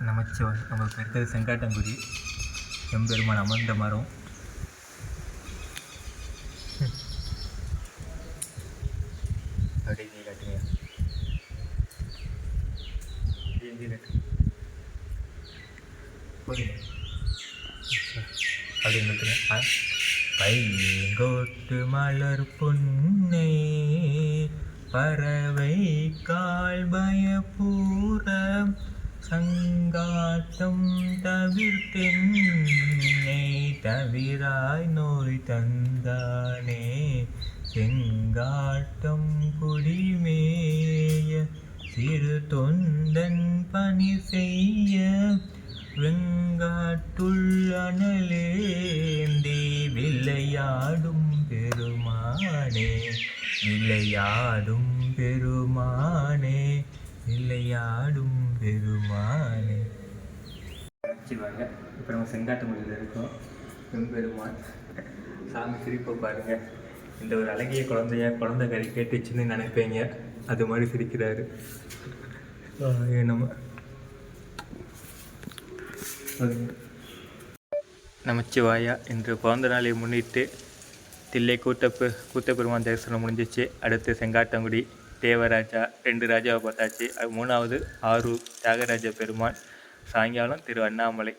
நமச்சிவாய். நம்ம இப்போ இருக்கிறது செங்காட்டங்குடி. எம்பெருமான் அமர்ந்த மரம். அப்படியே நீ காட்டுங்க. அப்படின்னு நிறுத்துங்க. பைங்கோட்டு மலர் பொன்னே பறவை கால் பயபூரம் சங்காட்டம் தவிர்த்தென்னை தவிராய் நோய் தந்தானே செங்காட்டம் குடிமேய சிறு தொண்டன் பணி செய்ய வெங்காட்டுள் அனலேந்தி விளையாடும் பெருமானே விளையாடும் பெருமானே விளையாடும் பெருமானே. வாங்க. இப்போ நம்ம செங்காட்டங்குடியில் இருக்கோம். எம்பெருமான் சாமி சிரிப்பை பாருங்க. இந்த ஒரு அழகிய குழந்தை கறி கேட்டுச்சுன்னு நினைப்பீங்க. அது மாதிரி சிரிக்கிறாரு. நம்ம நமச்சிவாயா. இன்று பிறந்த நாளை முன்னிட்டு தில்லை கூத்தப்பெருமான் தரிசனம் முடிஞ்சிச்சு. அடுத்து செங்காட்டங்குடி தேவராஜா 2 ராஜாவை பார்த்தாச்சு. 3வது ஆரூர் தியாகராஜ பெருமான். சாயங்காலம் திரு அண்ணாமலை.